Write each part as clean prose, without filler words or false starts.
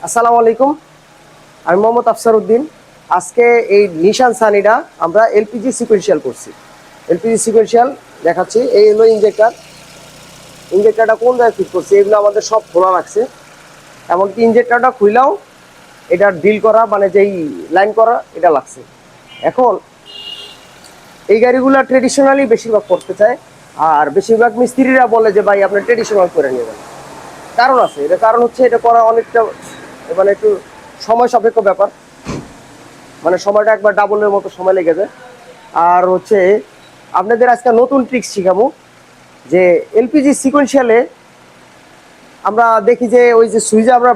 আসসালামু আলাইকুম, আমি মোহাম্মদ আফসার উদ্দিন। আজকে এই নিশান সানিটা আমরা এলপিজি সিকোয়েন্সিয়াল করছি। এলপিজি সিকোয়েন্সিয়াল দেখাচ্ছি। এই হলো ইঞ্জেক্টরটা কোন জায়গায় ফিট করছি, এগুলো আমাদের সব খোলা রাখছে। এমনকি ইঞ্জেক্টরটা খুললেও এটা ডিল করা, মানে যেই লাইন করা এটা লাগছে। এখন এই গাড়িগুলো ট্রেডিশনালি বেশিরভাগ করতে চায়, আর বেশিরভাগ মিস্ত্রিরা বলে যে ভাই আপনি ট্রেডিশনাল করে নেবেন। কারণ আছে, এটা কারণ হচ্ছে এটা করা অনেকটা মানে একটু সময় সাপেক্ষ ব্যাপার, মানে সময়টা একবার ডাবলের মতো সময় লেগে যায়। আর হচ্ছে আপনাদের আজকে নতুন ট্রিক্স শিখাবো যে এলপিজি সিকোয়েন্সিয়ালে আমরা দেখি যে ওই যে সুইচে আমরা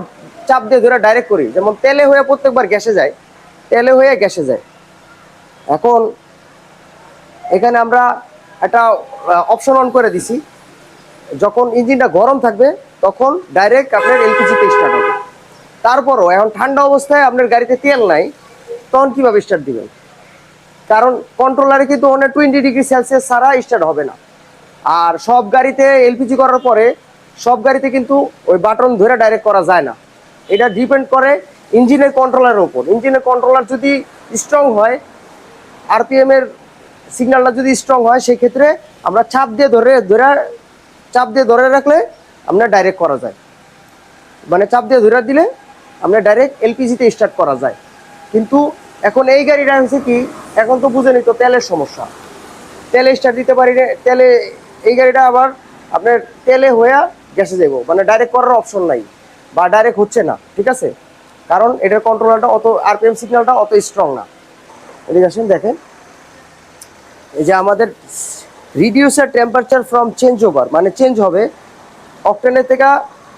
চাপ দিয়ে ধরে ডাইরেক্ট করি, যেমন তেলে হয়ে প্রত্যেকবার গ্যাসে যায়, তেলে হয়ে গ্যাসে যায়। এখন এখানে আমরা একটা অপশন অন করে দিছি, যখন ইঞ্জিনটা গরম থাকবে তখন ডাইরেক্ট আপনার এলপিজিতে স্টার্ট হবে। তারপরও এখন ঠান্ডা অবস্থায় আপনার গাড়িতে তেল নাই, তখন কীভাবে স্টার্ট দিবেন? কারণ কন্ট্রোলারে কিন্তু 120°C ছাড়া স্টার্ট হবে না। আর সব গাড়িতে এলপিজি করার পরে সব গাড়িতে কিন্তু ওই বাটন ধরে ডাইরেক্ট করা যায় না। এটা ডিপেন্ড করে ইঞ্জিনের কন্ট্রোলারের উপর। ইঞ্জিনের কন্ট্রোলার যদি স্ট্রং হয়, আরপিএম এর সিগন্যালটা যদি স্ট্রং হয়, সেই ক্ষেত্রে আমরা চাপ দিয়ে ধরে রাখলে আমরা ডাইরেক্ট করা যায়, মানে চাপ দিয়ে ধরে দিলে আমরা ডাইরেক্ট এলপিজিতে স্টার্ট করা যায়। কিন্তু এখন এই গাড়িটা হচ্ছে কি, এখন তো বুঝে নিত তেলের সমস্যা, তেলে স্টার্ট দিতে পারি না। তেলে এই গাড়িটা আবার আপনার তেলে হয়ে গ্যাসে যাবো, মানে ডাইরেক্ট করার অপশন নাই বা ডাইরেক্ট হচ্ছে না, ঠিক আছে? কারণ এটার কন্ট্রোলারটা অত, আরপিএম সিগন্যালটা অত স্ট্রং না। এদিকে আসেন, দেখেন এই যে আমাদের reducer temperature from change over, মানে চেঞ্জ হবে অকটেনের থেকে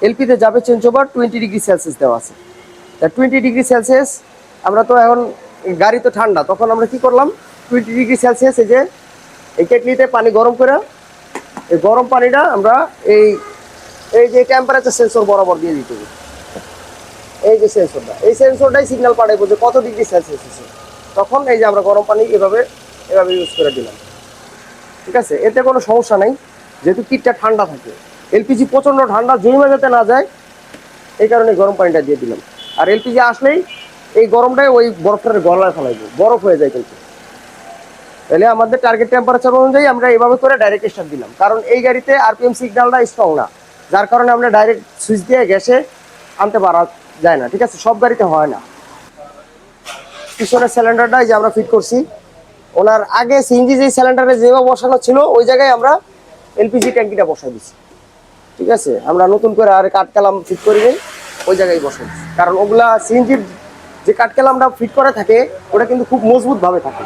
এলপিতে যাবে, চেঞ্জ ওভার 20°C দেওয়া আছে। তা 20°C আমরা তো এখন গাড়ি তো ঠান্ডা, তখন আমরা কি করলাম, 20°C এই যে এই কেটলিতে পানি গরম করে এই গরম পানিটা আমরা এই এই যে টেম্পারেচার সেন্সর বরাবর দিয়ে দিতে হবে। এই যে সেন্সরটা, এই সেন্সরটাই সিগন্যাল পাঠাইবো যে কত ডিগ্রি সেলসিয়াস আছে। তখন এই যে আমরা গরম পানি এভাবে ইউজ করে দিলাম, ঠিক আছে? এতে কোনো সমস্যা নেই, যেহেতু কিটটা ঠান্ডা থাকে। এলপিজি প্রচণ্ড ঠান্ডা, জমে যাতে না যায় এই কারণে গরম পানিটা দিয়ে দিলাম। আর এলপিজি আসলেই এই গরমটাই ওই বরফটার গলায় ফেলাইবো, বরফ হয়ে যায় কিন্তু। তাহলে আমাদের টার্গেট টেম্পারেচার অনুযায়ী আমরা এইভাবে করে ডাইরেক্ট স্টার্ট দিলাম। কারণ এই গাড়িতে আরপিএম সিগন্যালটা স্ট্রং না, যার কারণে আমরা ডাইরেক্ট সুইচ দিয়ে গ্যাসে আনতে পারা যায় না, ঠিক আছে? সব গাড়িতে হয় না। পিছনের সিলিন্ডারটা যে আমরা ফিট করছি, ওনার আগে সিএনজি যে সিলিন্ডারে যেভাবে বসানো ছিল ওই জায়গায় আমরা এলপিজি ট্যাঙ্কিটা বসাই দিচ্ছি, ঠিক আছে? আমরা নতুন করে আর কাঠকালাম ফিট করি নেই, ওই জায়গায় বসাই দিচ্ছি। কারণ ওগুলা সিএনজির যে কাঠকালামটা ফিট করে থাকে ওটা কিন্তু খুব মজবুতভাবে থাকে।